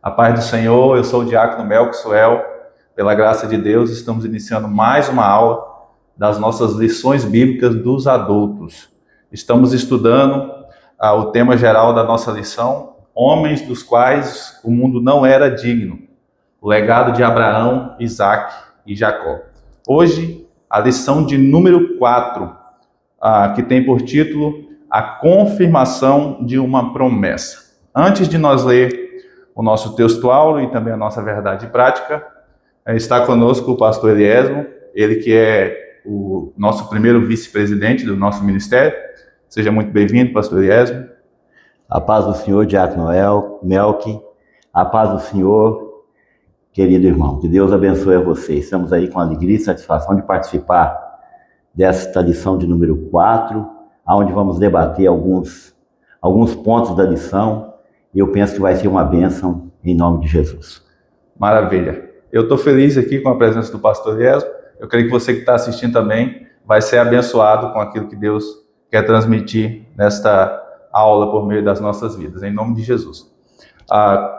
A paz do Senhor, eu sou o diácono Melco Suel. Pela graça de Deus, estamos iniciando mais uma aula das nossas lições bíblicas dos adultos. Estamos estudando o tema geral da nossa lição, homens dos quais o mundo não era digno, o legado de Abraão, Isaque e Jacó. Hoje, a lição de número 4, que tem por título A Confirmação de uma Promessa. Antes de nós ler o nosso texto áureo e também a nossa verdade prática, está conosco o pastor Eliésimo, ele que é o nosso primeiro vice-presidente do nosso ministério. Seja muito bem-vindo, pastor Eliésimo. A paz do Senhor, diácono Melque. A paz do Senhor, querido irmão. Que Deus abençoe a você. Estamos aí com alegria e satisfação de participar desta lição de número 4, onde vamos debater alguns pontos da lição. E eu penso que vai ser uma bênção em nome de Jesus. Maravilha. Eu estou feliz aqui com a presença do pastor Eliésimo. Eu creio que você que está assistindo também vai ser abençoado com aquilo que Deus quer transmitir nesta aula por meio das nossas vidas, em nome de Jesus.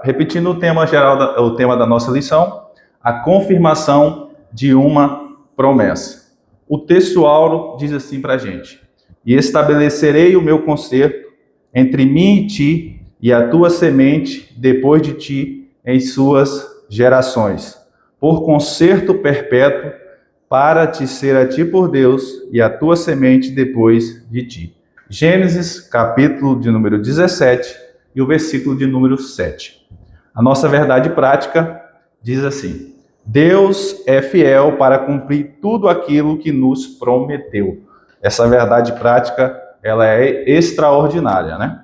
Repetindo o tema geral, o tema da nossa lição, a confirmação de uma promessa. O texto áureo diz assim para a gente: e estabelecerei o meu concerto entre mim e ti, e a tua semente depois de ti em suas gerações, por concerto perpétuo, para te ser a ti por Deus e a tua semente depois de ti. Gênesis, capítulo de número 17 e o versículo de número 7. A nossa verdade prática diz assim: Deus é fiel para cumprir tudo aquilo que nos prometeu. Essa verdade prática, ela é extraordinária, né?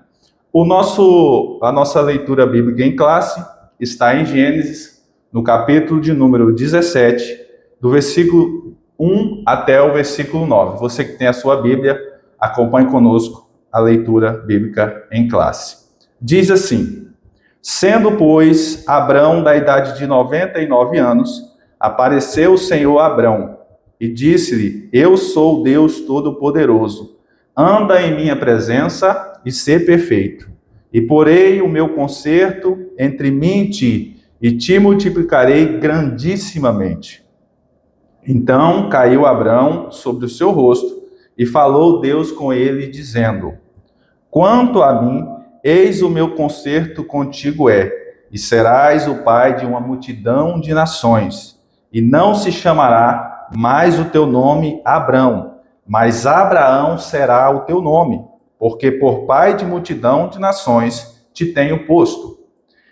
A nossa leitura bíblica em classe está em Gênesis, no capítulo de número 17, do versículo 1 até o versículo 9. Você que tem a sua Bíblia, acompanhe conosco a leitura bíblica em classe. Diz assim: sendo, pois, Abrão da idade de 99 anos, apareceu o Senhor a Abrão e disse-lhe: eu sou o Deus Todo-Poderoso, anda em minha presença e ser perfeito. E porei o meu concerto entre mim e te multiplicarei grandissimamente. Então caiu Abrão sobre o seu rosto, e falou Deus com ele, dizendo: quanto a mim, eis o meu concerto contigo e serás o pai de uma multidão de nações, e não se chamará mais o teu nome Abrão, mas Abraão será o teu nome, porque por pai de multidão de nações te tenho posto.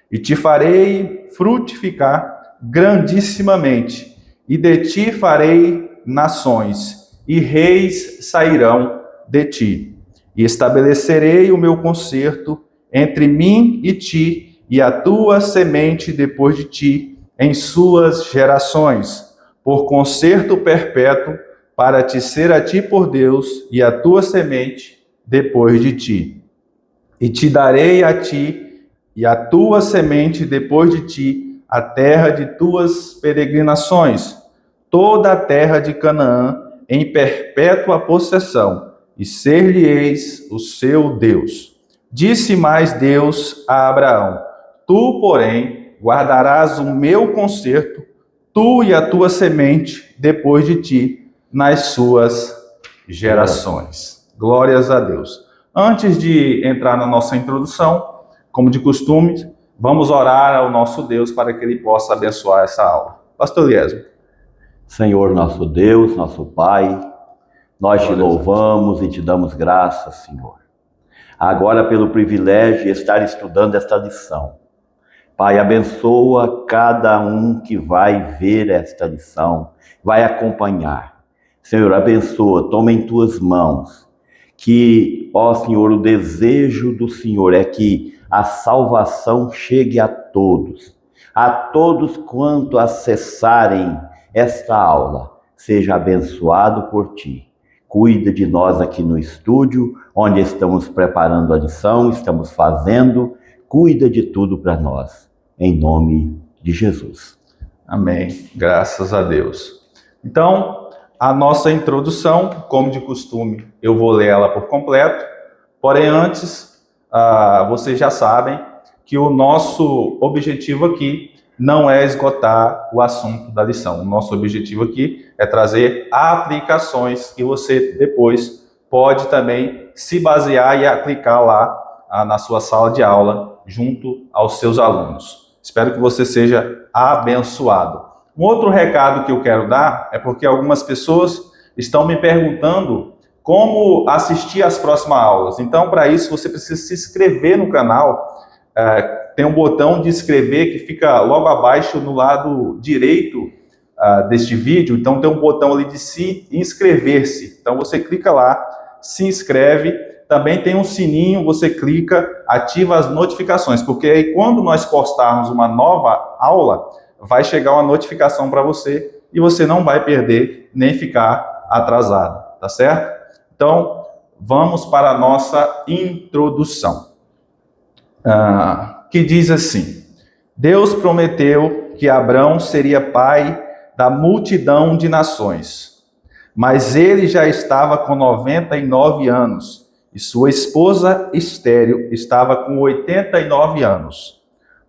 E te farei frutificar grandissimamente, e de ti farei nações, e reis sairão de ti. E estabelecerei o meu concerto entre mim e ti, e a tua semente depois de ti, em suas gerações, por concerto perpétuo, para te ser a ti por Deus, e a tua semente depois de ti. E te darei a ti e a tua semente depois de ti a terra de tuas peregrinações, toda a terra de Canaã, em perpétua possessão, e ser-lhe-eis o seu Deus. Disse mais Deus a Abraão: tu, porém, guardarás o meu concerto, tu e a tua semente depois de ti, nas suas gerações. Glórias a Deus. Antes de entrar na nossa introdução, como de costume, vamos orar ao nosso Deus para que Ele possa abençoar essa aula. Pastor Eliésimo. Senhor, nosso Deus, nosso Pai, nós te louvamos e te damos graças, Senhor. Agora, pelo privilégio de estar estudando esta lição. Pai, abençoa cada um que vai ver esta lição, vai acompanhar. Senhor, abençoa, toma em tuas mãos. Que, ó Senhor, o desejo do Senhor é que a salvação chegue a todos quanto acessarem esta aula. Seja abençoado por ti. Cuida de nós aqui no estúdio, onde estamos preparando a lição, estamos fazendo. Cuida de tudo para nós, em nome de Jesus. Amém. Graças a Deus. Então, a nossa introdução, como de costume, eu vou ler ela por completo. Porém, antes, vocês já sabem que o nosso objetivo aqui não é esgotar o assunto da lição. O nosso objetivo aqui é trazer aplicações que você depois pode também se basear e aplicar lá na sua sala de aula, junto aos seus alunos. Espero que você seja abençoado. Um outro recado que eu quero dar é porque algumas pessoas estão me perguntando como assistir às próximas aulas. Então, para isso, você precisa se inscrever no canal. Tem um botão de inscrever que fica logo abaixo no lado direito deste vídeo. Então, tem um botão ali de se inscrever-se. Então, você clica lá, se inscreve. Também tem um sininho, você clica, ativa as notificações, porque aí quando nós postarmos uma nova aula, vai chegar uma notificação para você e você não vai perder nem ficar atrasado, tá certo? Então, vamos para a nossa introdução, que diz assim: Deus prometeu que Abrão seria pai da multidão de nações, mas ele já estava com 99 anos e sua esposa estéril estava com 89 anos.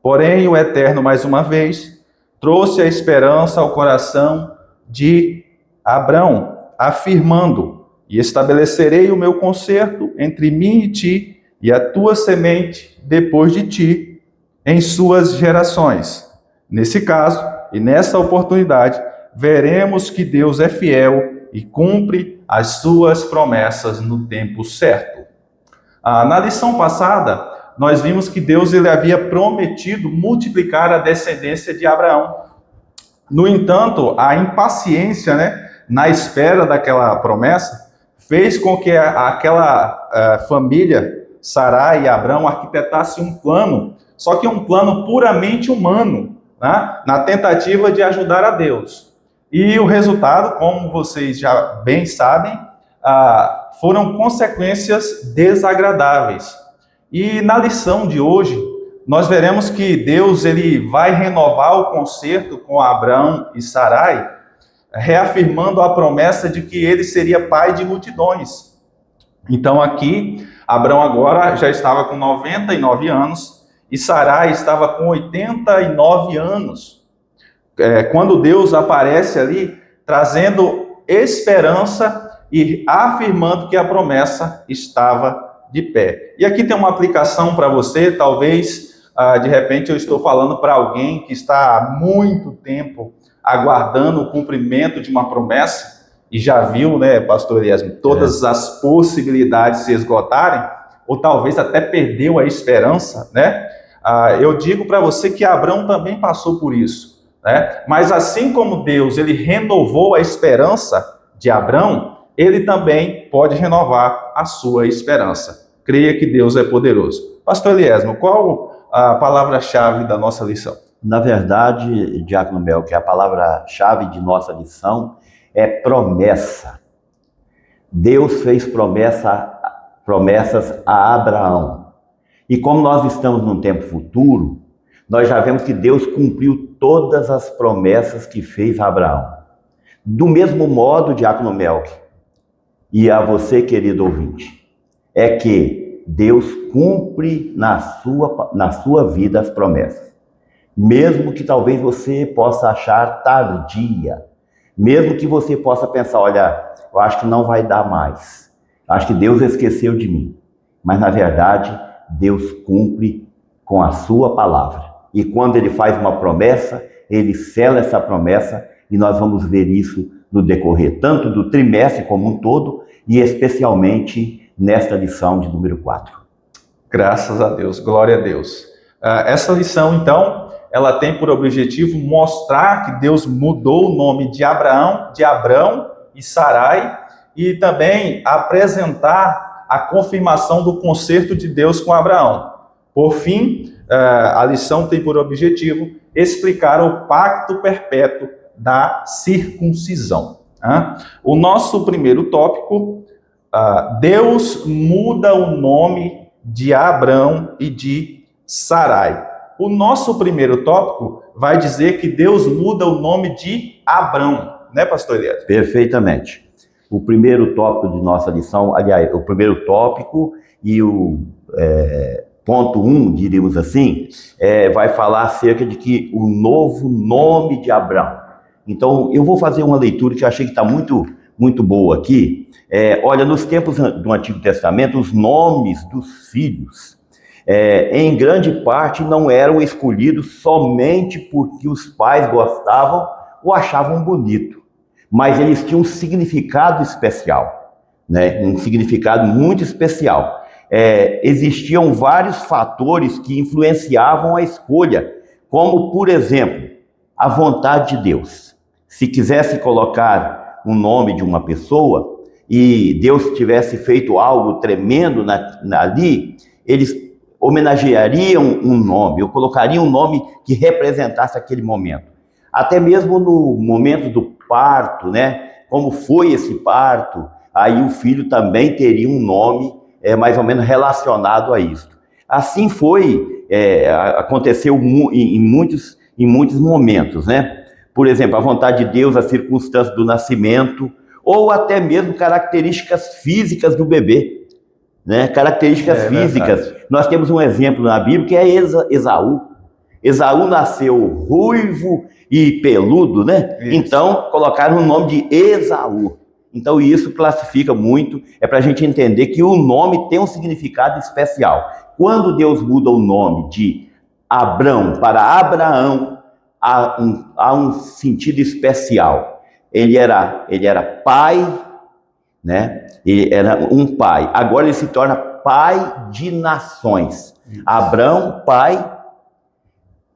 Porém, o Eterno, mais uma vez, trouxe a esperança ao coração de Abrão, afirmando: e estabelecerei o meu concerto entre mim e ti, e a tua semente depois de ti, em suas gerações. Nesse caso, e nessa oportunidade, veremos que Deus é fiel e cumpre as suas promessas no tempo certo. Na lição passada, nós vimos que Deus ele havia prometido multiplicar a descendência de Abraão. No entanto, a impaciência, na espera daquela promessa, fez com que aquela família, Sarai e Abrão, arquitetasse um plano, só que um plano puramente humano, na tentativa de ajudar a Deus. E o resultado, como vocês já bem sabem, foram consequências desagradáveis. E na lição de hoje, nós veremos que Deus ele vai renovar o concerto com Abrão e Sarai, reafirmando a promessa de que ele seria pai de multidões. Então aqui, Abrão agora já estava com 99 anos e Sarai estava com 89 anos. Quando Deus aparece ali, trazendo esperança e afirmando que a promessa estava de pé. E aqui tem uma aplicação para você, talvez, de repente eu estou falando para alguém que está há muito tempo aguardando o cumprimento de uma promessa, e já viu, pastor Eliasmo, todas as possibilidades se esgotarem, ou talvez até perdeu a esperança, eu digo para você que Abrão também passou por isso, mas assim como Deus, ele renovou a esperança de Abrão, ele também pode renovar a sua esperança. Creia que Deus é poderoso. Pastor Eliasmo, qual a palavra-chave da nossa lição? Na verdade, Diácono Mel, que a palavra-chave de nossa lição é promessa. Deus fez promessas a Abraão. E como nós estamos num tempo futuro, nós já vemos que Deus cumpriu todas as promessas que fez a Abraão. Do mesmo modo, Diácono Melk, e a você, querido ouvinte, é que Deus cumpre na sua vida as promessas. Mesmo que talvez você possa achar tardia, mesmo que você possa pensar, olha, eu acho que não vai dar mais, acho que Deus esqueceu de mim. Mas na verdade, Deus cumpre com a sua palavra. E quando ele faz uma promessa, ele sela essa promessa, e nós vamos ver isso no decorrer tanto do trimestre como um todo, e especialmente nesta lição de número 4. Graças a Deus, glória a Deus. Essa lição, então, ela tem por objetivo mostrar que Deus mudou o nome de Abrão e Sarai, e também apresentar a confirmação do concerto de Deus com Abraão. Por fim, a lição tem por objetivo explicar o pacto perpétuo da circuncisão. O nosso primeiro tópico, Deus muda o nome de Abrão e de Sarai. O nosso primeiro tópico vai dizer que Deus muda o nome de Abrão, pastor Elias? Perfeitamente. O primeiro tópico de nossa lição, aliás, o primeiro tópico e o ponto 1, diríamos assim, vai falar acerca de que o novo nome de Abraão. Então, eu vou fazer uma leitura que eu achei que está muito, muito boa aqui. Olha, nos tempos do Antigo Testamento, os nomes dos filhos, em grande parte, não eram escolhidos somente porque os pais gostavam ou achavam bonito, mas eles tinham um significado especial, né? Um significado muito especial. Existiam vários fatores que influenciavam a escolha, como, por exemplo, a vontade de Deus. Se quisesse colocar um nome de uma pessoa e Deus tivesse feito algo tremendo ali, eles homenageariam um nome, ou colocariam um nome que representasse aquele momento. Até mesmo no momento do parto, né? Como foi esse parto, aí o filho também teria um nome mais ou menos relacionado a isso. Assim foi, aconteceu em muitos momentos, né? Por exemplo, a vontade de Deus, as circunstâncias do nascimento, ou até mesmo características físicas do bebê, né? Características físicas. Verdade. Nós temos um exemplo na Bíblia que é Esaú. Esaú nasceu ruivo e peludo, né? Isso. Então, colocaram o nome de Esaú. Então, isso classifica muito, para a gente entender que o nome tem um significado especial. Quando Deus muda o nome de Abrão para Abraão, há um sentido especial. Ele era pai, né? Ele era um pai. Agora ele se torna pai de nações. Abrão, pai,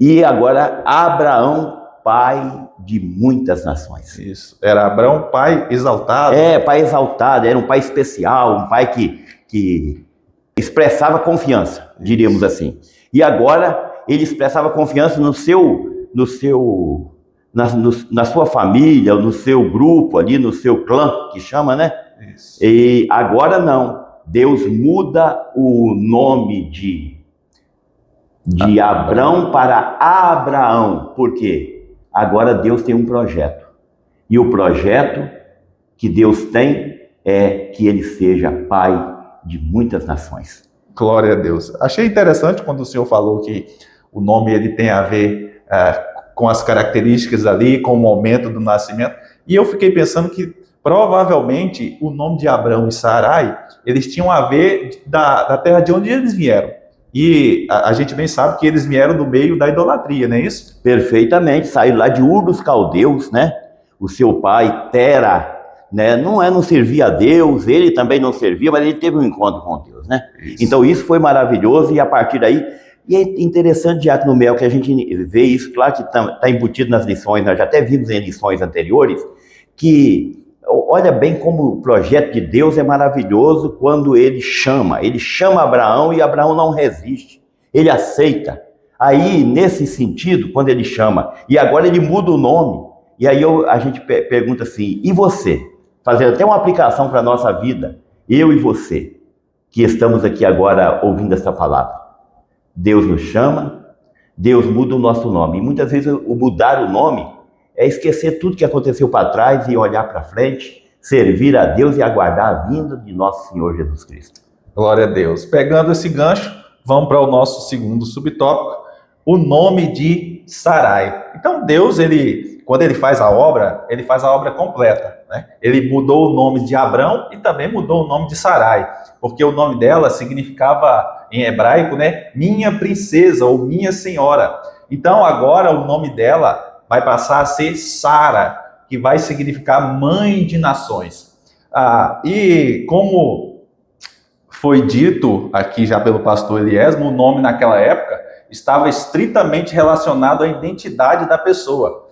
e agora Abraão, pai de muitas nações. Isso. Era Abraão, pai exaltado. Pai exaltado, era um pai especial, um pai que expressava confiança, diríamos assim. E agora ele expressava confiança na sua família, no seu grupo ali, no seu clã, que chama, né? Isso. E agora não. Deus muda o nome de Abrão para Abraão. Por quê? Agora Deus tem um projeto. E o projeto que Deus tem é que ele seja pai de muitas nações. Glória a Deus. Achei interessante quando o senhor falou que o nome ele tem a ver com as características ali, com o momento do nascimento. E eu fiquei pensando que provavelmente o nome de Abrão e Sarai, eles tinham a ver da terra de onde eles vieram. E a gente bem sabe que eles vieram do meio da idolatria, não é isso? Perfeitamente, saíram lá de Ur dos Caldeus, né? O seu pai, Tera, né? Não servia a Deus, ele também não servia, mas ele teve um encontro com Deus, né? Isso. Então isso foi maravilhoso, e a partir daí, e é interessante, Diácono Mel, que a gente vê isso, claro que está embutido nas lições, nós já até vimos em lições anteriores, que olha bem como o projeto de Deus é maravilhoso quando ele chama Abraão e Abraão não resiste, ele aceita. Aí, nesse sentido, quando ele chama, e agora ele muda o nome, e aí a gente pergunta assim, e você? Fazendo até uma aplicação para a nossa vida, eu e você, que estamos aqui agora ouvindo essa palavra. Deus nos chama, Deus muda o nosso nome, e muitas vezes o mudar o nome é esquecer tudo que aconteceu para trás e olhar para frente, servir a Deus e aguardar a vinda de nosso Senhor Jesus Cristo. Glória a Deus. Pegando esse gancho, vamos para o nosso segundo subtópico, o nome de Sarai. Então Deus, quando ele faz a obra completa, né? Ele mudou o nome de Abrão e também mudou o nome de Sarai, porque o nome dela significava em hebraico, né, minha princesa ou minha senhora. Então agora o nome dela vai passar a ser Sara, que vai significar mãe de nações. E como foi dito aqui já pelo pastor Eliesmo, o nome naquela época estava estritamente relacionado à identidade da pessoa.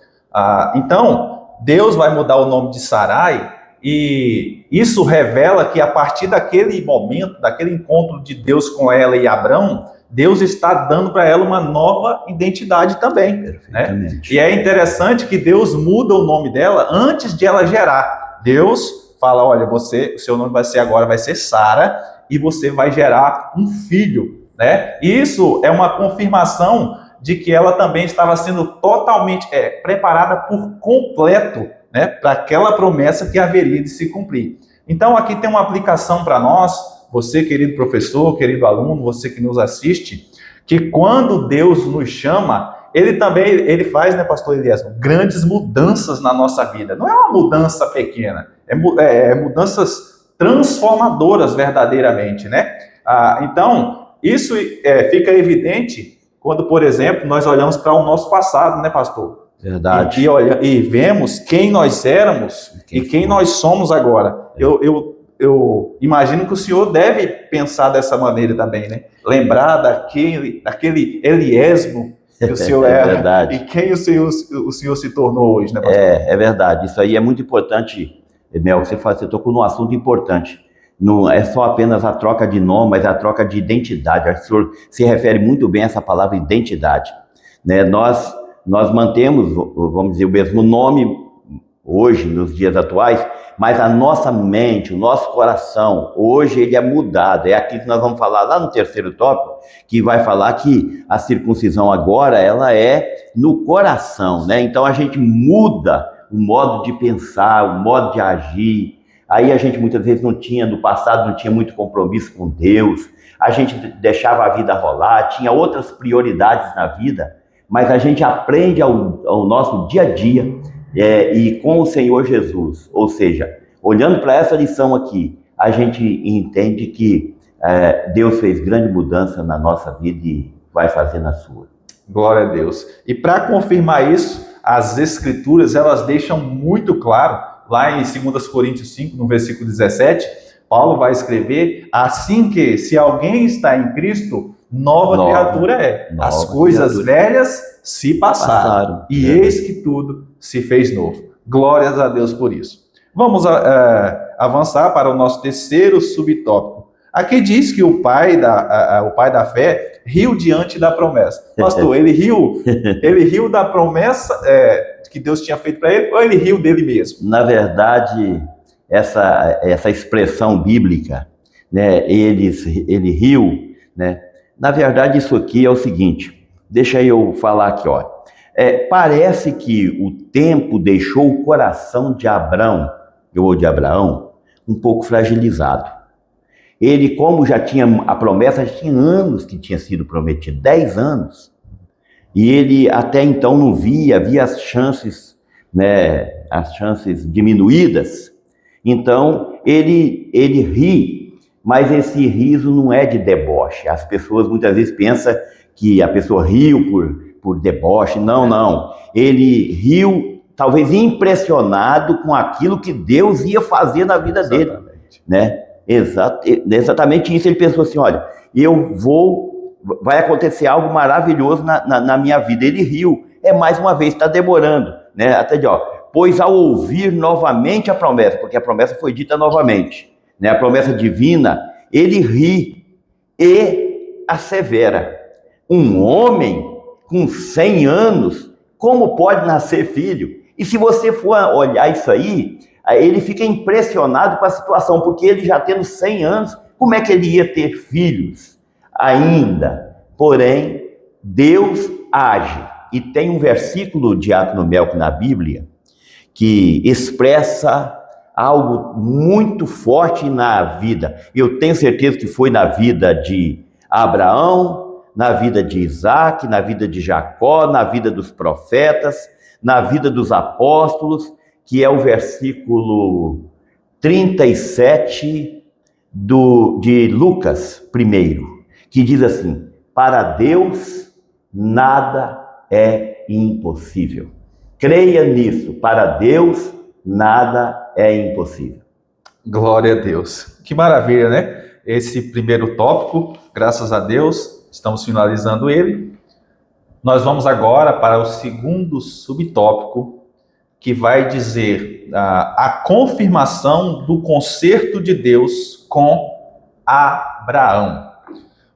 Então, Deus vai mudar o nome de Sarai, e isso revela que a partir daquele momento, daquele encontro de Deus com ela e Abrão, Deus está dando para ela uma nova identidade também, né? E é interessante que Deus muda o nome dela antes de ela gerar. Deus fala, olha, o seu nome vai ser Sara, e você vai gerar um filho, né? Isso é uma confirmação de que ela também estava sendo totalmente preparada por completo, né, para aquela promessa que haveria de se cumprir. Então aqui tem uma aplicação para nós você, querido professor, querido aluno, você que nos assiste, que quando Deus nos chama, ele faz, né, pastor Elias, grandes mudanças na nossa vida. Não é uma mudança pequena, é mudanças transformadoras verdadeiramente, né? Então, isso fica evidente quando, por exemplo, nós olhamos para o nosso passado, né, pastor? Verdade. E vemos quem nós éramos e quem nós somos agora. Eu imagino que o senhor deve pensar dessa maneira também, né? Lembrar daquele Eliesmo que o senhor era verdade. E quem o senhor se tornou hoje, né, pastor? É verdade. Isso aí é muito importante, Mel. Você tocou num assunto importante. Não é só apenas a troca de nome, mas a troca de identidade. O senhor se refere muito bem a essa palavra identidade, né? Nós mantemos, vamos dizer, o mesmo nome hoje, nos dias atuais, mas a nossa mente, o nosso coração, hoje ele é mudado. É aqui que nós vamos falar lá no terceiro tópico, que vai falar que a circuncisão agora, ela é no coração, né? Então a gente muda o modo de pensar, o modo de agir. Aí a gente muitas vezes no passado não tinha muito compromisso com Deus, a gente deixava a vida rolar, tinha outras prioridades na vida, mas a gente aprende ao nosso dia a dia, e com o Senhor Jesus. Ou seja, olhando para essa lição aqui, a gente entende que Deus fez grande mudança na nossa vida e vai fazer na sua. Glória a Deus. E para confirmar isso, as Escrituras, elas deixam muito claro, lá em 2 Coríntios 5, no versículo 17, Paulo vai escrever, assim que, se alguém está em Cristo, nova criatura é. As coisas velhas se passaram e eis que tudo se fez novo. Glórias a Deus por isso. Vamos avançar para o nosso terceiro subtópico. Aqui diz que o pai da fé riu diante da promessa. Pastor, ele riu da promessa que Deus tinha feito para ele, ou ele riu dele mesmo? Na verdade, essa expressão bíblica, né, ele riu, né? Na verdade, isso aqui é o seguinte, deixa eu falar aqui, ó. Parece que o tempo deixou o coração de Abraão um pouco fragilizado. Ele, como já tinha a promessa, já tinha anos que tinha sido prometido, 10 anos. E ele até então não via as chances, né, as chances diminuídas. Então, ele ri, mas esse riso não é de deboche. As pessoas muitas vezes pensam que a pessoa riu por deboche. Não. Ele riu, talvez impressionado com aquilo que Deus ia fazer na vida dele, né? Exatamente isso. Ele pensou assim, olha, vai acontecer algo maravilhoso na minha vida. Ele riu, mais uma vez, está demorando, né? Até de, pois ao ouvir novamente a promessa, porque a promessa foi dita novamente, né? A promessa divina, ele ri e assevera. Um homem com 100 anos, como pode nascer filho? E se você for olhar isso aí, ele fica impressionado com a situação, porque ele já tendo 100 anos, como é que ele ia ter filhos ainda? Porém, Deus age. E tem um versículo, Diácono Melco, na Bíblia, que expressa algo muito forte na vida. Eu tenho certeza que foi na vida de Abraão, na vida de Isaac, na vida de Jacó, na vida dos profetas, na vida dos apóstolos, que é o versículo 37 de Lucas 1, que diz assim: para Deus nada é impossível. Creia nisso, para Deus nada é impossível. Glória a Deus. Que maravilha, né? Esse primeiro tópico, graças a Deus, estamos finalizando ele. Nós vamos agora para o segundo subtópico, que vai dizer a confirmação do concerto de Deus com Abraão.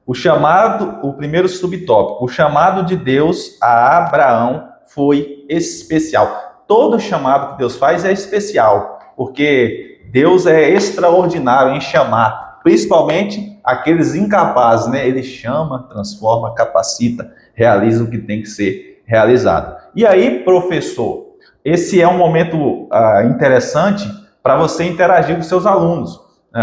O primeiro subtópico, o chamado de Deus a Abraão foi especial. Todo chamado que Deus faz é especial, porque Deus é extraordinário em chamar, principalmente aqueles incapazes, né? Ele chama, transforma, capacita, realiza o que tem que ser realizado. E aí, professor, esse é um momento interessante para você interagir com seus alunos.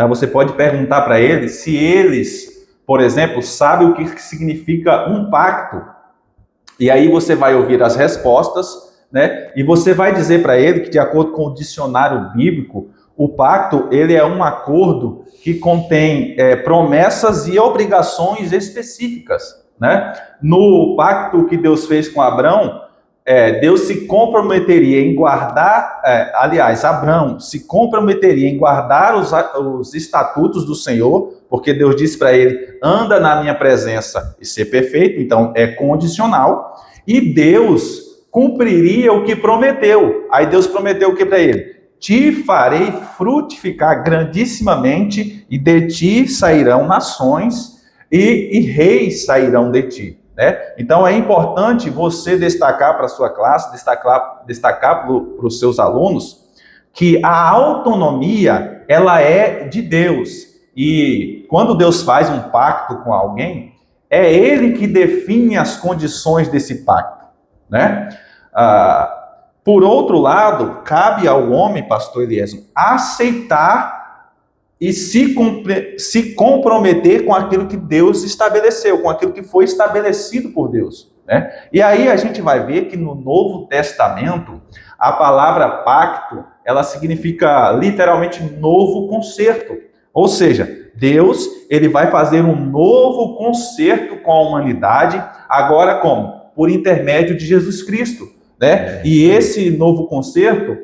Você pode perguntar para eles se eles, por exemplo, sabem o que significa um pacto. E aí você vai ouvir as respostas, né? E você vai dizer para ele que, de acordo com o dicionário bíblico, o pacto ele é um acordo que contém promessas e obrigações específicas, né? No pacto que Deus fez com Abraão, Deus se comprometeria em guardar, Abraão se comprometeria em guardar os estatutos do Senhor, porque Deus disse para ele, anda na minha presença e ser perfeito, então é condicional, e Deus cumpriria o que prometeu. Aí Deus prometeu o que para ele? Te farei frutificar grandissimamente, e de ti sairão nações, e reis sairão de ti. Né? Então é importante você destacar para a sua classe, destacar para os seus alunos, que a autonomia ela é de Deus. E quando Deus faz um pacto com alguém, é Ele que define as condições desse pacto. Né? Por outro lado, cabe ao homem, pastor Eliezer, aceitar e se comprometer com aquilo que Deus estabeleceu, com aquilo que foi estabelecido por Deus. Né? E aí a gente vai ver que no Novo Testamento, a palavra pacto, ela significa literalmente novo concerto. Ou seja, Deus ele vai fazer um novo concerto com a humanidade, agora como? Por intermédio de Jesus Cristo. Né? E esse novo concerto,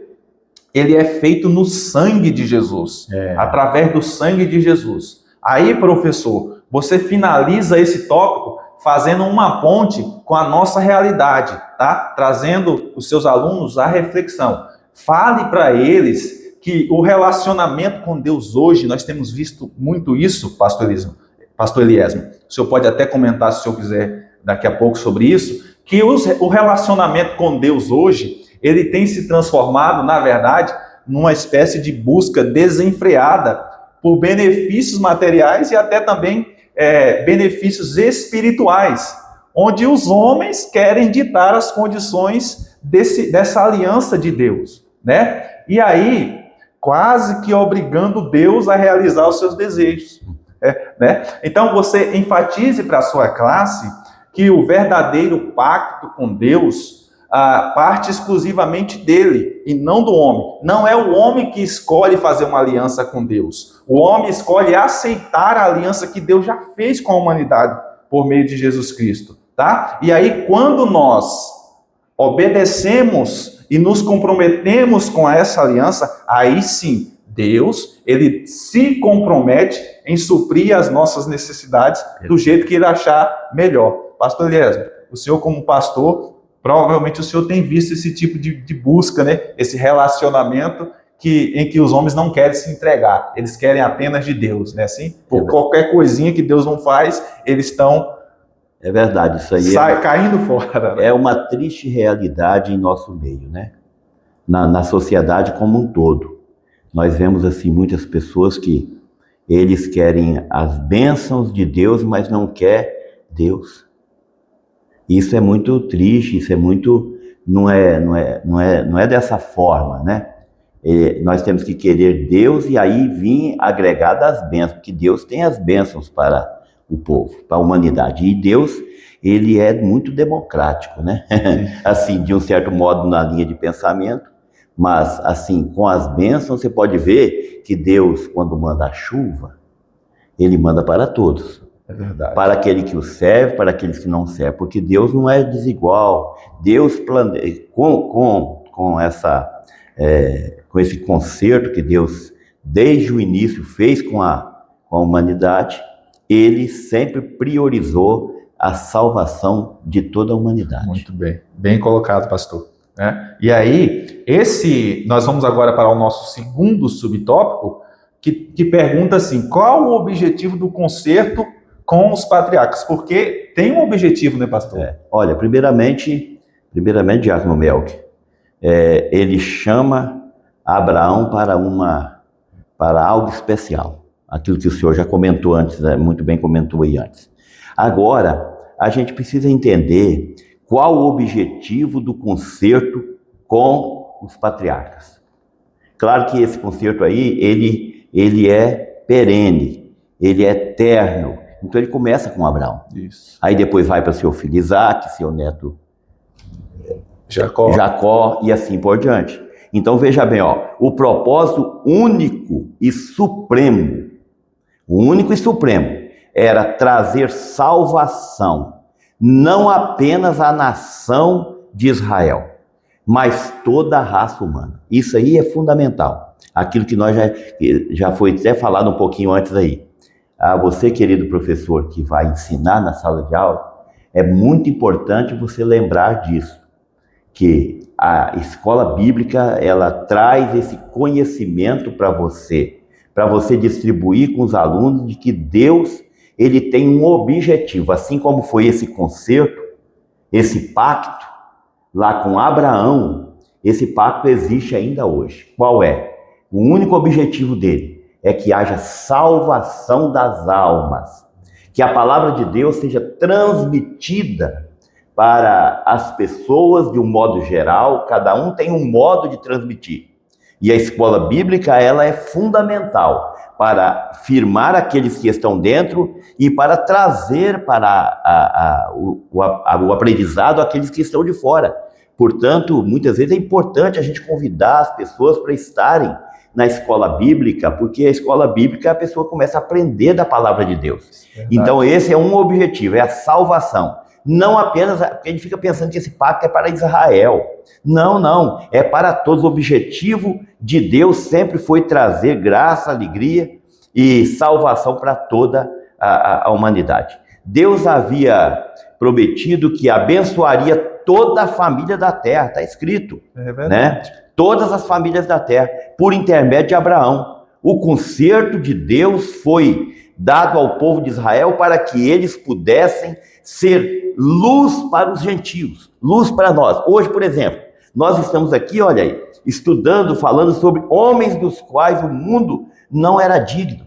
ele é feito no sangue de Jesus, através do sangue de Jesus. Aí, professor, você finaliza esse tópico fazendo uma ponte com a nossa realidade, tá? Trazendo os seus alunos à reflexão. Fale para eles que o relacionamento com Deus hoje, nós temos visto muito isso, pastor Eliésimo. O senhor pode até comentar, se o senhor quiser, daqui a pouco sobre isso, que o relacionamento com Deus hoje, ele tem se transformado, na verdade, numa espécie de busca desenfreada por benefícios materiais e até também benefícios espirituais, onde os homens querem ditar as condições dessa aliança de Deus, né? E aí, quase que obrigando Deus a realizar os seus desejos, né? Então, você enfatize para a sua classe que o verdadeiro pacto com Deus parte exclusivamente dele e não do homem. Não é o homem que escolhe fazer uma aliança com Deus. O homem escolhe aceitar a aliança que Deus já fez com a humanidade por meio de Jesus Cristo, tá? E aí, quando nós obedecemos e nos comprometemos com essa aliança, aí sim, Deus, ele se compromete em suprir as nossas necessidades do jeito que ele achar melhor. Pastor Eliésimo, o senhor como pastor, provavelmente o senhor tem visto esse tipo de busca, né? Esse relacionamento em que os homens não querem se entregar, eles querem apenas de Deus, né? Assim, por qualquer coisinha que Deus não faz, eles estão... É verdade, isso aí caindo fora. Né? É uma triste realidade em nosso meio, né? Na sociedade como um todo. Nós vemos assim muitas pessoas que eles querem as bênçãos de Deus, mas não quer Deus. Isso é muito triste, isso é muito, não é dessa forma, né? Nós temos que querer Deus e aí vir agregado as bênçãos, porque Deus tem as bênçãos para o povo, para a humanidade. E Deus, ele é muito democrático, né? Assim, de um certo modo na linha de pensamento, mas assim, com as bênçãos você pode ver que Deus, quando manda a chuva, ele manda para todos. É verdade. Para aquele que o serve, para aqueles que não servem, porque Deus não é desigual. Deus planeja, com esse concerto que Deus, desde o início, fez com a humanidade, ele sempre priorizou a salvação de toda a humanidade. Muito bem, bem colocado, pastor. Né? E aí, nós vamos agora para o nosso segundo subtópico, que pergunta assim, qual o objetivo do concerto com os patriarcas? Porque tem um objetivo, né, pastor? Olha, primeiramente, Diácono Melk, ele chama Abraão para algo especial. Aquilo que o senhor já comentou antes, muito bem comentou aí antes. Agora, a gente precisa entender qual o objetivo do concerto com os patriarcas. Claro que esse concerto aí, ele é perene, ele é eterno. Então ele começa com Abraão. Isso. Aí depois vai para seu filho Isaac, seu neto Jacó, e assim por diante. Então veja bem, ó, o propósito único e supremo, era trazer salvação, não apenas à nação de Israel, mas toda a raça humana. Isso aí é fundamental. Aquilo que nós já foi até falado um pouquinho antes aí. A você, querido professor, que vai ensinar na sala de aula, é muito importante você lembrar disso, que a escola bíblica, ela traz esse conhecimento para você distribuir com os alunos de que Deus, ele tem um objetivo, assim como foi esse concerto, esse pacto lá com Abraão, esse pacto existe ainda hoje. Qual é? O único objetivo dele é que haja salvação das almas, que a palavra de Deus seja transmitida para as pessoas de um modo geral. Cada um tem um modo de transmitir. E a escola bíblica, ela é fundamental para firmar aqueles que estão dentro e para trazer para o aprendizado aqueles que estão de fora. Portanto, muitas vezes é importante a gente convidar as pessoas para estarem na escola bíblica, porque a escola bíblica a pessoa começa a aprender da palavra de Deus. Então esse é um objetivo, é a salvação. Não apenas, porque a gente fica pensando que esse pacto é para Israel. Não, é para todos. O objetivo de Deus sempre foi trazer graça, alegria e salvação para toda a humanidade. Deus havia prometido que abençoaria toda a família da terra, está escrito, né? Todas as famílias da terra, por intermédio de Abraão. O concerto de Deus foi dado ao povo de Israel para que eles pudessem ser luz para os gentios, luz para nós. Hoje, por exemplo, nós estamos aqui, olha aí, estudando, falando sobre homens dos quais o mundo não era digno.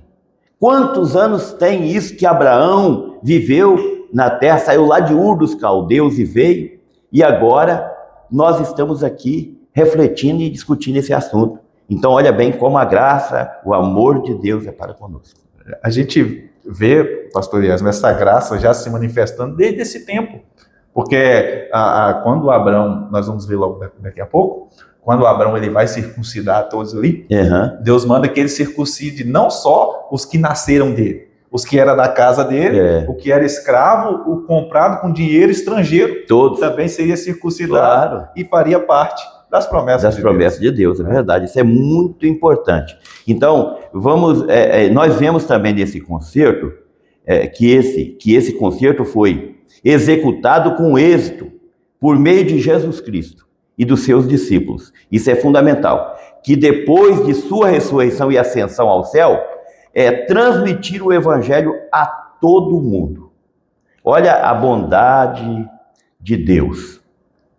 Quantos anos tem isso que Abraão viveu na terra, saiu lá de Ur dos Caldeus e veio, e agora nós estamos aqui refletindo e discutindo esse assunto. Então, olha bem como a graça, o amor de Deus é para conosco. A gente vê, pastor Yasmin, essa graça já se manifestando desde esse tempo. Porque quando Abraão, nós vamos ver logo daqui a pouco, quando Abraão ele vai circuncidar todos ali, Deus manda que ele circuncide não só os que nasceram dele, os que eram da casa dele, o que era escravo, o comprado com dinheiro estrangeiro, todos também seria circuncidado, e faria parte das promessas de Deus, é verdade. Isso é muito importante. Então, nós vemos também nesse concerto que esse concerto foi executado com êxito por meio de Jesus Cristo e dos seus discípulos. Isso é fundamental. Que depois de sua ressurreição e ascensão ao céu, transmitir o evangelho a todo mundo. Olha a bondade de Deus.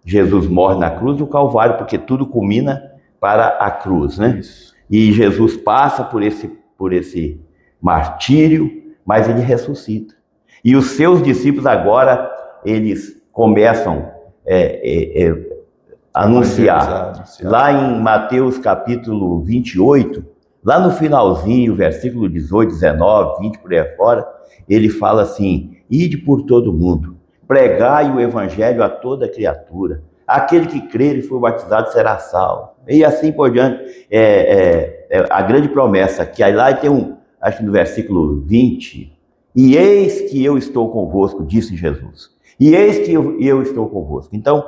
Jesus morre na cruz do Calvário, porque tudo culmina para a cruz, né? Isso. E Jesus passa por esse martírio, mas ele ressuscita. E os seus discípulos agora, eles começam a anunciar. Lá em Mateus capítulo 28, lá no finalzinho, versículo 18, 19, 20, por aí fora, ele fala assim: ide por todo mundo, pregai o evangelho a toda criatura. Aquele que crer e for batizado será salvo. E assim por diante. A grande promessa, que aí lá tem acho que no versículo 20, e eis que eu estou convosco, disse Jesus. E eis que eu estou convosco. Então,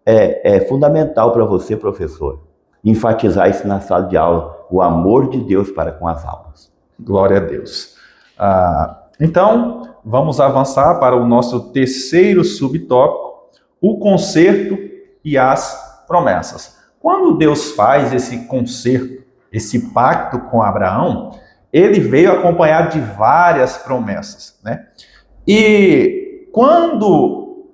é fundamental para você, professor, enfatizar isso na sala de aula, o amor de Deus para com as almas. Glória a Deus. Então, vamos avançar para o nosso terceiro subtópico, o concerto e as promessas. Quando Deus faz esse concerto, esse pacto com Abraão, ele veio acompanhado de várias promessas, né? E quando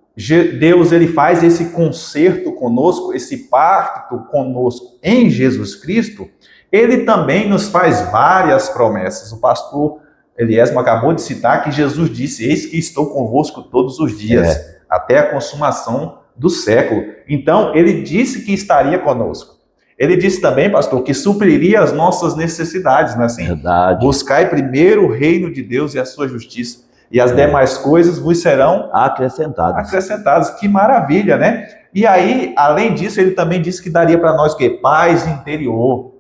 Deus ele faz esse concerto conosco, esse pacto conosco em Jesus Cristo, ele também nos faz várias promessas. O pastor Eliésimo acabou de citar que Jesus disse: eis que estou convosco todos os dias, até a consumação do século. Então, ele disse que estaria conosco. Ele disse também, pastor, que supriria as nossas necessidades, não é assim? Verdade. Buscai primeiro o reino de Deus e a sua justiça, e as demais coisas vos serão acrescentadas. Que maravilha, né? E aí, além disso, ele também disse que daria para nós o quê? Paz interior,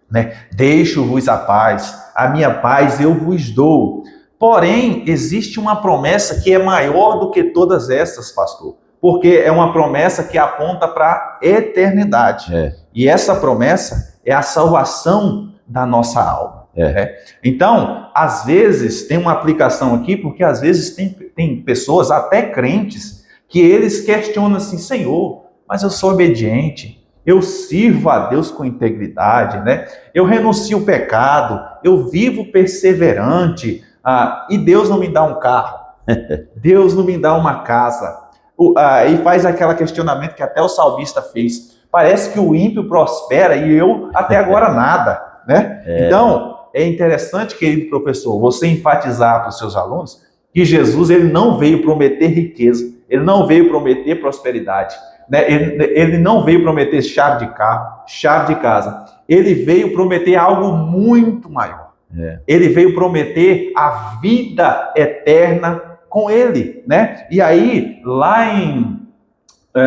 né? Deixo-vos a paz, a minha paz eu vos dou. Porém, existe uma promessa que é maior do que todas essas, pastor, porque é uma promessa que aponta para a eternidade. E essa promessa é a salvação da nossa alma. Né? Então, às vezes, tem uma aplicação aqui, porque às vezes tem pessoas, até crentes, que eles questionam assim, Senhor, mas eu sou obediente, eu sirvo a Deus com integridade, né? Eu renuncio o pecado, eu vivo perseverante, e Deus não me dá um carro, Deus não me dá uma casa. E faz aquele questionamento que até o salmista fez. Parece que o ímpio prospera e eu até agora nada, né? Então, é interessante, querido professor, você enfatizar para os seus alunos que Jesus ele não veio prometer riqueza, ele não veio prometer prosperidade, né? Ele não veio prometer chave de carro, chave de casa. Ele veio prometer algo muito maior. Ele veio prometer a vida eterna com ele, né? E aí, lá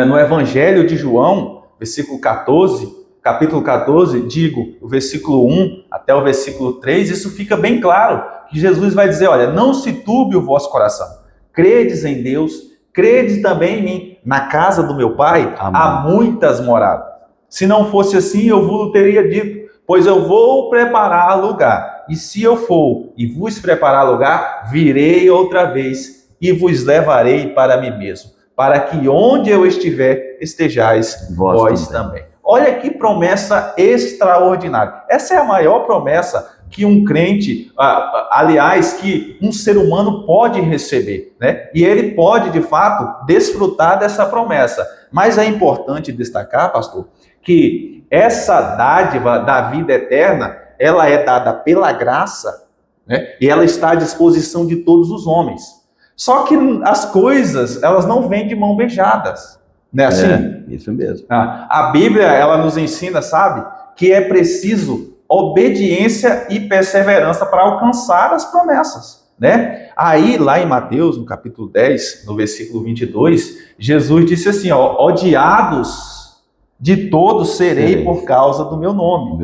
no Evangelho de João, capítulo 14, o versículo 1 até o versículo 3, isso fica bem claro, que Jesus vai dizer, olha, não se turbe o vosso coração, credes em Deus, credes também em mim, na casa do meu Pai há muitas moradas, se não fosse assim eu vos teria dito, pois eu vou preparar lugar, e se eu for e vos preparar lugar, virei outra vez e vos levarei para mim mesmo, para que onde eu estiver, estejais vós também. Olha que promessa extraordinária. Essa é a maior promessa que um crente, aliás, que um ser humano pode receber, né? E ele pode, de fato, desfrutar dessa promessa. Mas é importante destacar, pastor, que essa dádiva da vida eterna, ela é dada pela graça, né? E ela está à disposição de todos os homens. Só que as coisas, elas não vêm de mão beijadas, né? Assim, isso mesmo. A Bíblia, ela nos ensina, sabe, que é preciso obediência e perseverança para alcançar as promessas, né? Aí, lá em Mateus, no capítulo 10, no versículo 22, Jesus disse assim, odiados de todos serei por causa do meu nome.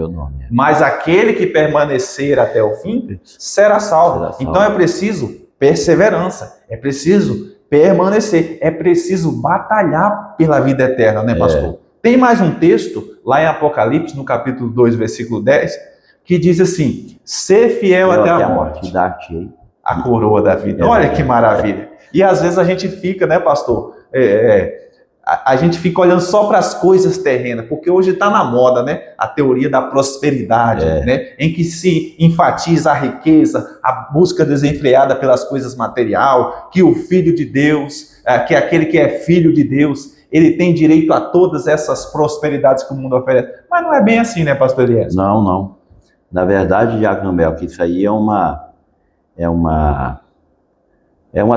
Mas aquele que permanecer até o fim será salvo. Então é preciso perseverança, é preciso permanecer, é preciso batalhar pela vida eterna, né, pastor? Tem mais um texto, lá em Apocalipse, no capítulo 2, versículo 10, que diz assim, ser fiel até a morte, dar-te-ei a coroa da vida. Olha que maravilha. E às vezes a gente fica, né, pastor, a gente fica olhando só para as coisas terrenas, porque hoje está na moda, né? A teoria da prosperidade, né? Em que se enfatiza a riqueza, a busca desenfreada pelas coisas material, que o filho de Deus, que aquele que é filho de Deus, ele tem direito a todas essas prosperidades que o mundo oferece. Mas não é bem assim, né, pastor Elias? Não. Na verdade, Diácono Mel, que isso aí é uma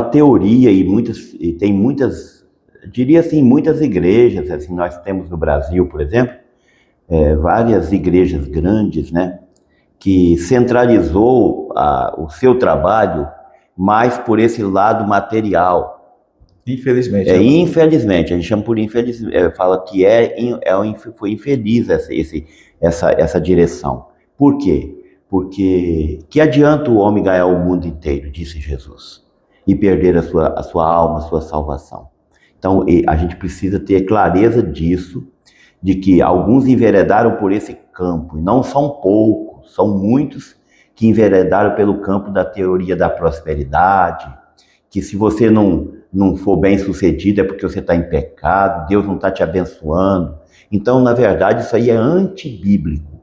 teoria e tem muitas, diria assim, muitas igrejas, assim, nós temos no Brasil, por exemplo, várias igrejas grandes, né, que centralizou o seu trabalho mais por esse lado material. Infelizmente. Infelizmente, a gente chama por infeliz, fala que foi infeliz essa direção. Por quê? Porque que adianta o homem ganhar o mundo inteiro, disse Jesus, e perder a sua alma, a sua salvação. Então, a gente precisa ter clareza disso, de que alguns enveredaram por esse campo, e não são poucos, são muitos que enveredaram pelo campo da teoria da prosperidade, que se você não for bem sucedido é porque você está em pecado, Deus não está te abençoando. Então, na verdade, isso aí é antibíblico.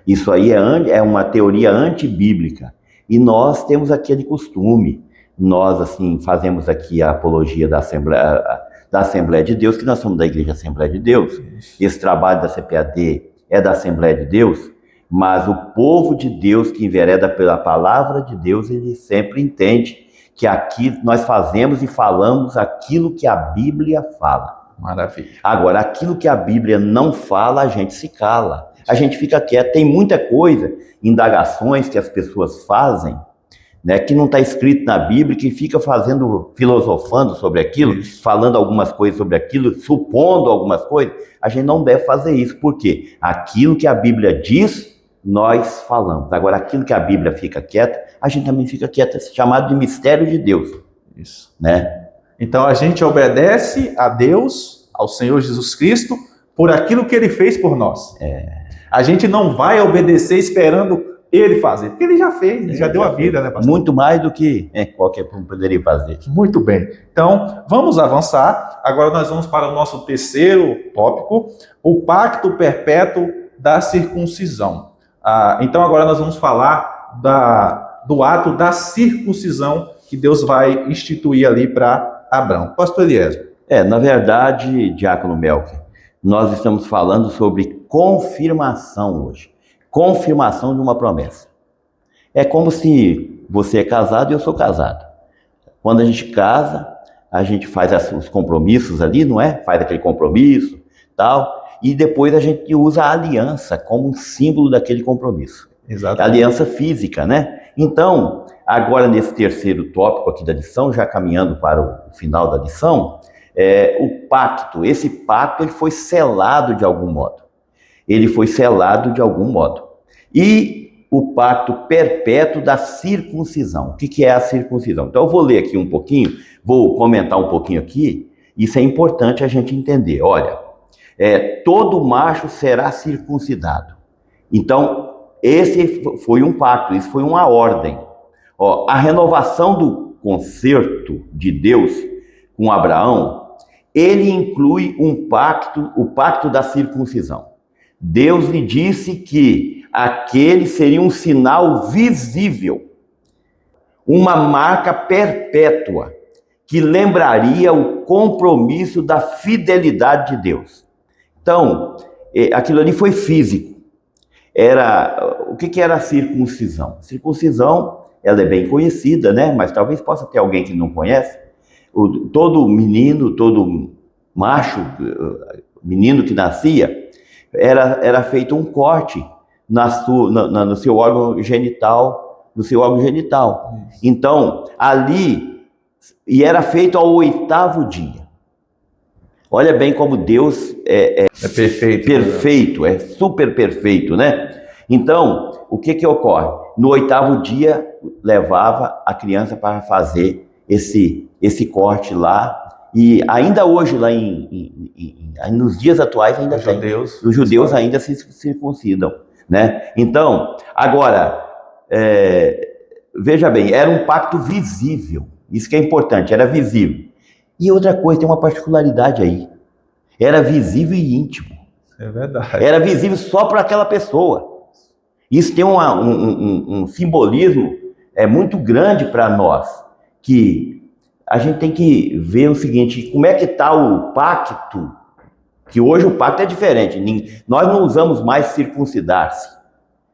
Isso aí é uma teoria antibíblica. E nós temos aquele costume, nós assim fazemos aqui a apologia da Assembleia de Deus, que nós somos da Igreja Assembleia de Deus. Esse trabalho da CPAD é da Assembleia de Deus, mas o povo de Deus que envereda pela palavra de Deus, ele sempre entende que aqui nós fazemos e falamos aquilo que a Bíblia fala. Maravilha. Agora, aquilo que a Bíblia não fala, a gente se cala. A gente fica quieto. Tem muita coisa, indagações que as pessoas fazem, né, que não está escrito na Bíblia, que fica filosofando sobre aquilo, Isso. falando algumas coisas sobre aquilo, supondo algumas coisas. A gente não deve fazer isso. Por quê? Aquilo que a Bíblia diz, nós falamos. Agora, aquilo que a Bíblia fica quieta, a gente também fica quieto. É chamado de mistério de Deus. Isso. Né? Então a gente obedece a Deus, ao Senhor Jesus Cristo, por aquilo que Ele fez por nós. A gente não vai obedecer esperando Ele fazer, porque Ele já fez, Ele já deu a vida, né, pastor? Muito mais do que qualquer um poderia fazer. Muito bem. Então, vamos avançar. Agora nós vamos para o nosso terceiro tópico, o pacto perpétuo da circuncisão. Então agora nós vamos falar do ato da circuncisão que Deus vai instituir ali para Abraão. Pastor Eliezer. Na verdade, Diácono Melker, nós estamos falando sobre confirmação hoje. Confirmação de uma promessa. É como se você é casado e eu sou casado. Quando a gente casa, a gente faz os compromissos ali, não é? Faz aquele compromisso, tal, e depois a gente usa a aliança como um símbolo daquele compromisso. Exato. Aliança física, né? Então, agora nesse terceiro tópico aqui da lição, já caminhando para o final da lição, o pacto, esse pacto ele foi selado de algum modo. Ele foi selado de algum modo. E o pacto perpétuo da circuncisão. O que é a circuncisão? Então eu vou ler aqui um pouquinho, vou comentar um pouquinho aqui, isso é importante a gente entender. Olha, todo macho será circuncidado. Então, esse foi um pacto, isso foi uma ordem. A renovação do concerto de Deus com Abraão, ele inclui um pacto, o pacto da circuncisão. Deus lhe disse que aquele seria um sinal visível, uma marca perpétua, que lembraria o compromisso da fidelidade de Deus. Então, aquilo ali foi físico. O que era a circuncisão? A circuncisão, ela é bem conhecida, né? Mas talvez possa ter alguém que não conhece. Todo menino, todo macho, menino que nascia, era feito um corte no seu órgão genital, Então, ali, e era feito ao 8º dia. Olha bem como Deus é perfeito, é super perfeito, né? Então, o que ocorre? No 8º dia, levava a criança para fazer esse corte lá. E ainda hoje, lá nos dias atuais, ainda tem. Os judeus ainda se circuncidam, né? Então, agora, veja bem, era um pacto visível. Isso que é importante, era visível. E outra coisa, tem uma particularidade aí. Era visível e íntimo. É verdade. Era visível só para aquela pessoa. Isso tem um simbolismo muito grande para nós, que a gente tem que ver o seguinte, como é que está o pacto, que hoje o pacto é diferente. Nós não usamos mais circuncidar-se.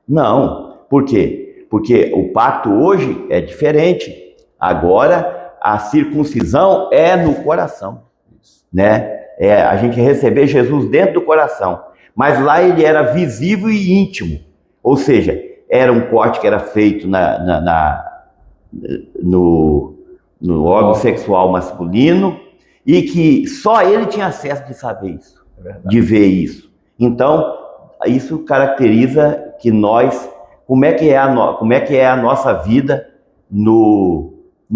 Não. Por quê? Porque o pacto hoje é diferente. Agora, a circuncisão é no coração, né? A gente receber Jesus dentro do coração. Mas lá ele era visível e íntimo. Ou seja, era um corte que era feito no órgão sexual masculino e que só ele tinha acesso de saber isso, de ver isso. Então, isso caracteriza que nós, como é que é a nossa vida no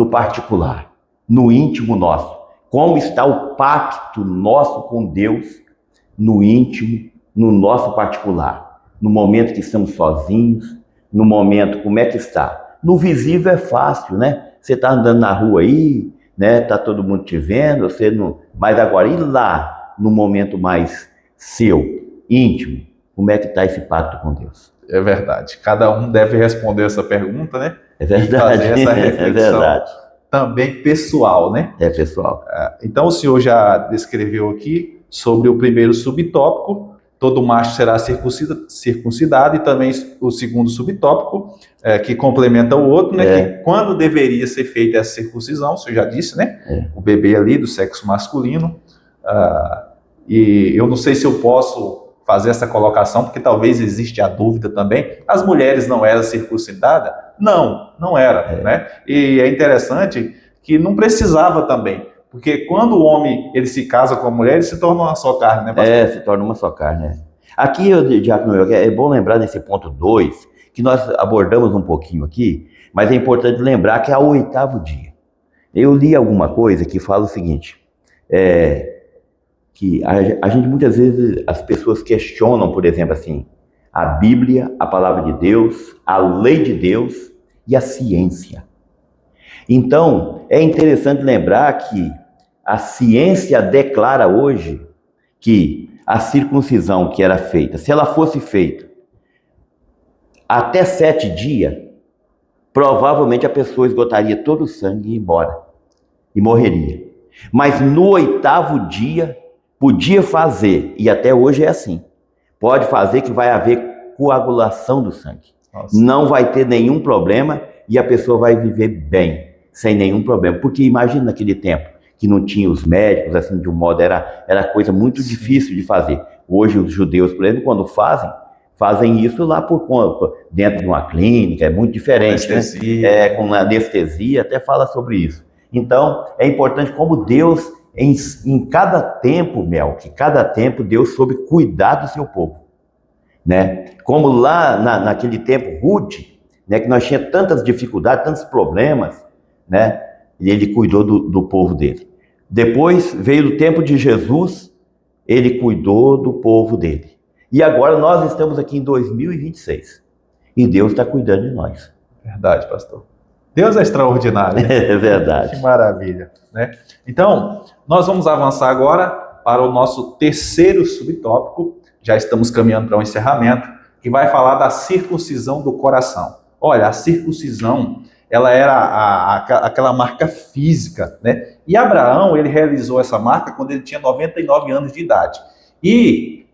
particular, no íntimo nosso. Como está o pacto nosso com Deus no íntimo, no nosso particular. No momento que estamos sozinhos, no momento, como é que está? No visível é fácil, né? Você está andando na rua aí, né? Tá todo mundo te vendo, você não... Mas agora, e lá, no momento mais seu, íntimo, como é que está esse pacto com Deus? É verdade. Cada um deve responder essa pergunta, né? É verdade. E fazer essa reflexão. É verdade. Também pessoal, né? É pessoal. Então o senhor já descreveu aqui sobre o primeiro subtópico, todo macho será circuncidado, e também o segundo subtópico, que complementa o outro, né? Que quando deveria ser feita essa circuncisão, o senhor já disse, né? O bebê ali do sexo masculino, E eu não sei se eu posso fazer essa colocação, porque talvez existe a dúvida também. As mulheres não eram circuncidadas? Não, não era, né? E é interessante que não precisava também, porque quando o homem ele se casa com a mulher, ele se torna uma só carne, né, pastor? Se torna uma só carne, né? Aqui, Diácono, é bom lembrar nesse ponto 2, que nós abordamos um pouquinho aqui, mas é importante lembrar que é o 8º dia. Eu li alguma coisa que fala o seguinte, que a gente muitas vezes, as pessoas questionam, por exemplo, assim, a Bíblia, a palavra de Deus, a lei de Deus e a ciência. Então, é interessante lembrar que a ciência declara hoje que a circuncisão que era feita, se ela fosse feita até 7 dias, provavelmente a pessoa esgotaria todo o sangue e ia embora, e morreria. Mas no 8º dia, podia fazer, e até hoje é assim, pode fazer que vai haver coagulação do sangue. Nossa. Não vai ter nenhum problema e a pessoa vai viver bem, sem nenhum problema. Porque imagina naquele tempo, que não tinha os médicos, assim, de um modo, era coisa muito difícil de fazer. Hoje os judeus, por exemplo, quando fazem isso lá dentro de uma clínica, é muito diferente, né? Com anestesia, até fala sobre isso. Então, é importante como Deus, em cada tempo, que cada tempo Deus soube cuidar do seu povo, né? Como lá naquele tempo rude, né, que nós tínhamos tantas dificuldades, tantos problemas, né? E ele cuidou do povo dele. Depois veio o tempo de Jesus, ele cuidou do povo dele. E agora nós estamos aqui em 2026 e Deus está cuidando de nós. Verdade, pastor. Deus é extraordinário. É verdade. Que maravilha, né? Então, nós vamos avançar agora para o nosso 3º subtópico. Já estamos caminhando para um encerramento, que vai falar da circuncisão do coração. Olha, a circuncisão, ela era aquela marca física, né? E Abraão, ele realizou essa marca quando ele tinha 99 anos de idade. E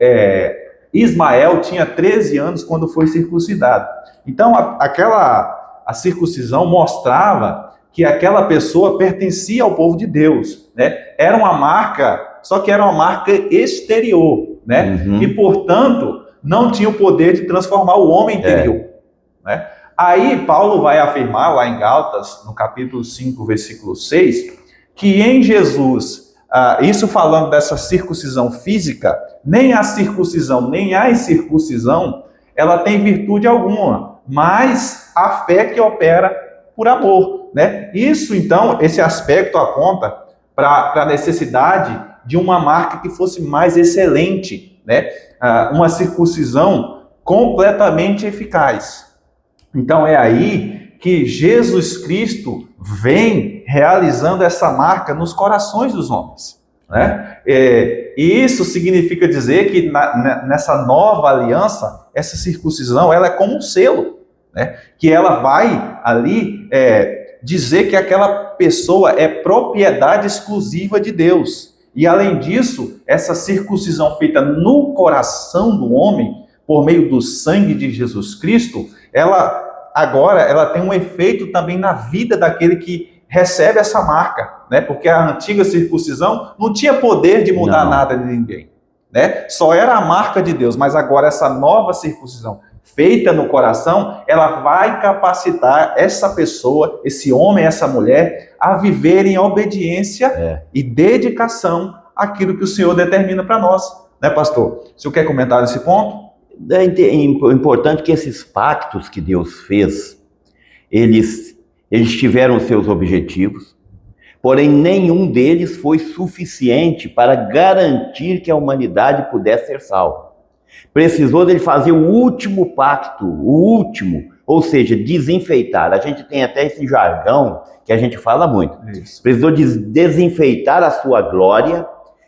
Ismael tinha 13 anos quando foi circuncidado. Então, a circuncisão mostrava que aquela pessoa pertencia ao povo de Deus, né? Era uma marca, só que era uma marca exterior, né? Uhum. E, portanto, não tinha o poder de transformar o homem interior, né? Aí Paulo vai afirmar lá em Gálatas, no capítulo 5, versículo 6, que em Jesus, isso falando dessa circuncisão física, nem a circuncisão, nem a incircuncisão, ela tem virtude alguma, mas a fé que opera por amor, né? Isso, então, esse aspecto aponta para a necessidade de uma marca que fosse mais excelente, né? Uma circuncisão completamente eficaz. Então é aí que Jesus Cristo vem realizando essa marca nos corações dos homens, né? E isso significa dizer que nessa nova aliança, essa circuncisão, ela é como um selo, né? Que ela vai ali dizer que aquela pessoa é propriedade exclusiva de Deus. E além disso, essa circuncisão feita no coração do homem, por meio do sangue de Jesus Cristo, ela tem um efeito também na vida daquele que recebe essa marca, né? Porque a antiga circuncisão não tinha poder de mudar nada de ninguém, né? Só era a marca de Deus, mas agora essa nova circuncisão feita no coração, ela vai capacitar essa pessoa, esse homem, essa mulher, a viver em obediência e dedicação àquilo que o Senhor determina para nós, né, pastor? O senhor quer comentar nesse ponto? É importante que esses pactos que Deus fez, eles tiveram seus objetivos, porém nenhum deles foi suficiente para garantir que a humanidade pudesse ser salva. Precisou dele fazer o último pacto, ou seja, desenfeitar. A gente tem até esse jargão que a gente fala muito. Isso. Precisou desenfeitar a sua glória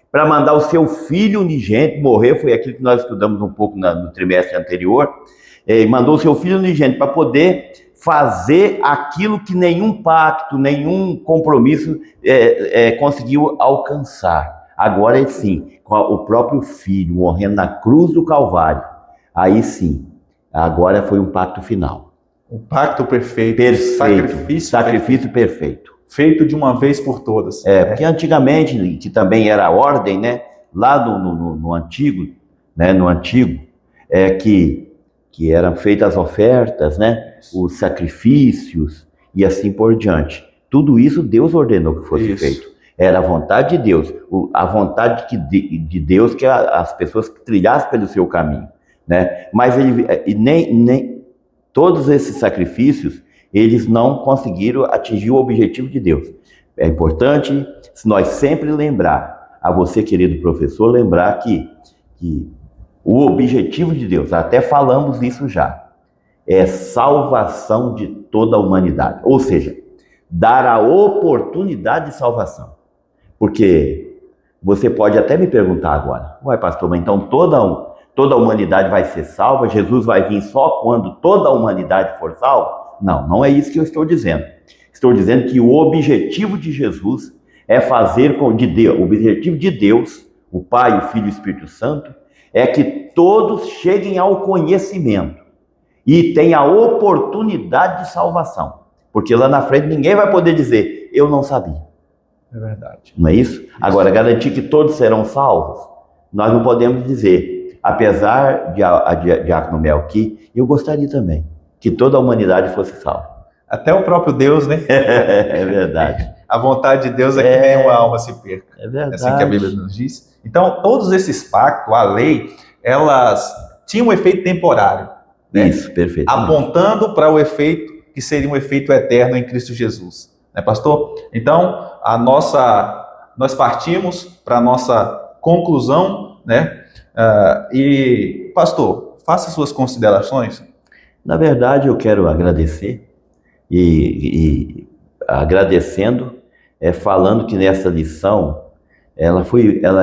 para mandar o seu filho unigênito morrer, foi aquilo que nós estudamos um pouco no trimestre anterior, mandou o seu filho unigênito para poder fazer aquilo que nenhum pacto, nenhum compromisso conseguiu alcançar. Agora sim, com o próprio filho morrendo na cruz do Calvário, aí sim, agora foi um pacto final. O pacto perfeito. Sacrifício perfeito. feito de uma vez por todas. Porque antigamente, que também era a ordem, né? Lá no antigo, né? No antigo, que eram feitas as ofertas, né? Os sacrifícios e assim por diante. Tudo isso Deus ordenou que fosse feito. Era a vontade de Deus, a vontade de Deus que as pessoas trilhassem pelo seu caminho, né? Mas nem todos esses sacrifícios, eles não conseguiram atingir o objetivo de Deus. É importante, se nós sempre lembrar, a você, querido professor, lembrar que o objetivo de Deus, até falamos isso já, é salvação de toda a humanidade. Ou seja, dar a oportunidade de salvação. Porque você pode até me perguntar agora, uai, pastor, mas então toda a humanidade vai ser salva? Jesus vai vir só quando toda a humanidade for salva? Não, não é isso que eu estou dizendo. Estou dizendo que o objetivo de Jesus é fazer com o objetivo de Deus, o Pai, o Filho e o Espírito Santo, é que todos cheguem ao conhecimento e tenham a oportunidade de salvação. Porque lá na frente ninguém vai poder dizer, eu não sabia. É verdade. Não é isso? Agora, garantir que todos serão salvos, nós não podemos dizer, apesar de Diácono Mel, que eu gostaria também que toda a humanidade fosse salva. Até o próprio Deus, né? É verdade. A vontade de Deus é que nenhuma alma se perca. É verdade. É assim que a Bíblia nos diz. Então, todos esses pactos, a lei, elas tinham um efeito temporário. Né? Isso, perfeito. Apontando para o efeito que seria um efeito eterno em Cristo Jesus. Né, pastor? Então, nós partimos para a nossa conclusão, né? E, pastor, faça suas considerações. Na verdade, eu quero agradecer e agradecendo, falando que nessa lição ela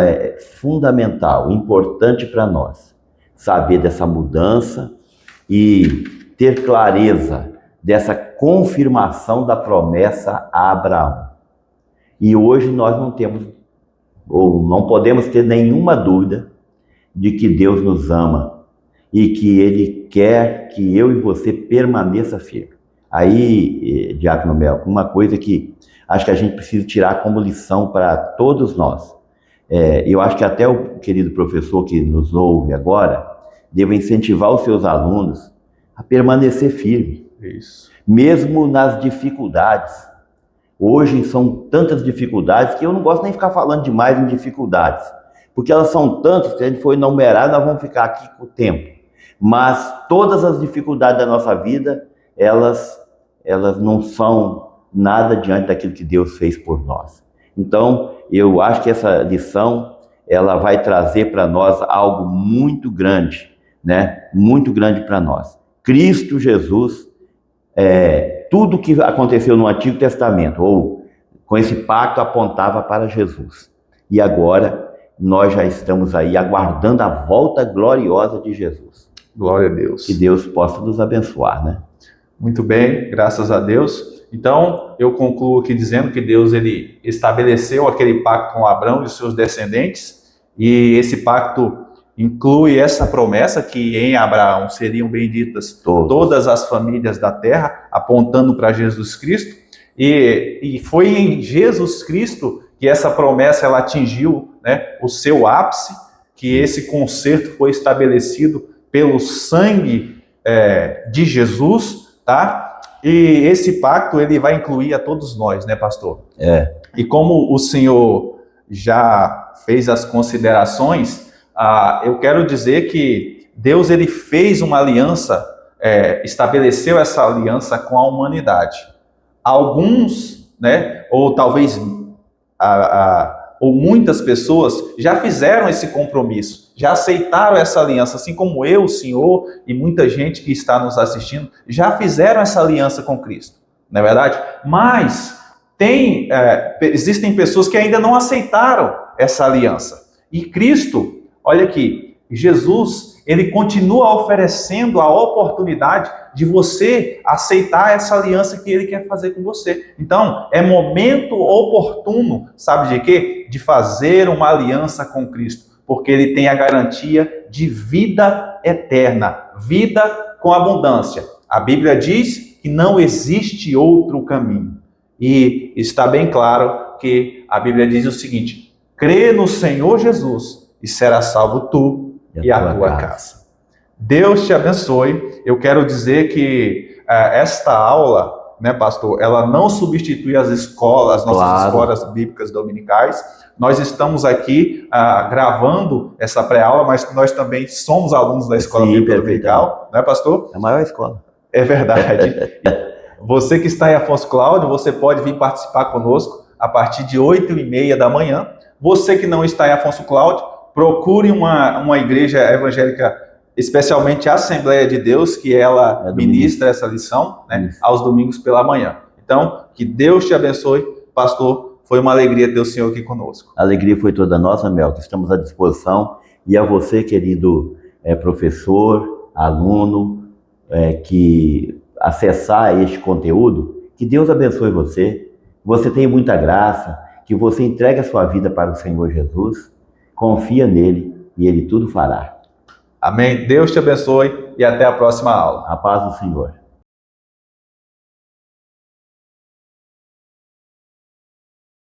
é fundamental, importante para nós saber dessa mudança e ter clareza dessa confirmação da promessa a Abraão. E hoje nós não temos, ou não podemos ter nenhuma dúvida de que Deus nos ama e que Ele quer que eu e você permaneça firme. Aí, Diácono Mel, uma coisa que acho que a gente precisa tirar como lição para todos nós. Eu acho que até o querido professor que nos ouve agora deve incentivar os seus alunos a permanecer firme. Isso. Mesmo nas dificuldades. Hoje são tantas dificuldades que eu não gosto nem de ficar falando demais em dificuldades, porque elas são tantas que a gente for enumerar, nós vamos ficar aqui com o tempo. Mas todas as dificuldades da nossa vida, elas não são nada diante daquilo que Deus fez por nós. Então, eu acho que essa lição, ela vai trazer para nós algo muito grande, né? Muito grande para nós. Cristo Jesus, tudo que aconteceu no Antigo Testamento, ou com esse pacto, apontava para Jesus. E agora, nós já estamos aí aguardando a volta gloriosa de Jesus. Glória a Deus. Que Deus possa nos abençoar, né? Muito bem, graças a Deus. Então, eu concluo aqui dizendo que Deus ele estabeleceu aquele pacto com Abraão e os seus descendentes, e esse pacto inclui essa promessa que em Abraão seriam benditas todas as famílias da terra, apontando para Jesus Cristo, e foi em Jesus Cristo que essa promessa ela atingiu, né, o seu ápice, que esse concerto foi estabelecido pelo sangue de Jesus, tá? E esse pacto ele vai incluir a todos nós, né, pastor? E como o senhor já fez as considerações, eu quero dizer que Deus ele fez uma aliança, estabeleceu essa aliança com a humanidade. Alguns, né, ou talvez ou muitas pessoas já fizeram esse compromisso, já aceitaram essa aliança, assim como eu, o senhor e muita gente que está nos assistindo, já fizeram essa aliança com Cristo, não é verdade? Mas existem pessoas que ainda não aceitaram essa aliança. E Cristo, olha aqui, Jesus, ele continua oferecendo a oportunidade de você aceitar essa aliança que ele quer fazer com você. Então, é momento oportuno, sabe de quê? De fazer uma aliança com Cristo, porque ele tem a garantia de vida eterna, vida com abundância. A Bíblia diz que não existe outro caminho. E está bem claro que a Bíblia diz o seguinte: crê no Senhor Jesus e será salvo tu e a tua casa. Deus te abençoe. Eu quero dizer que esta aula, né, pastor, ela não substitui as escolas, nossas escolas bíblicas dominicais. Nós estamos aqui gravando essa pré-aula, mas nós também somos alunos da Escola Bíblica Dominical, né, pastor? É a maior escola. É verdade. Você que está em Afonso Cláudio, você pode vir participar conosco a partir de 8h30 da manhã. Você que não está em Afonso Cláudio, procure uma igreja evangélica, especialmente a Assembleia de Deus, que ela ministra essa lição, né, aos domingos pela manhã. Então, que Deus te abençoe, pastor. Foi uma alegria ter o senhor aqui conosco. A alegria foi toda nossa, Melton. Estamos à disposição. E a você, querido professor, aluno, que acessar este conteúdo, que Deus abençoe você, que você tenha muita graça, que você entregue a sua vida para o Senhor Jesus, confia nele e ele tudo fará. Amém. Deus te abençoe e até a próxima aula. A paz do Senhor.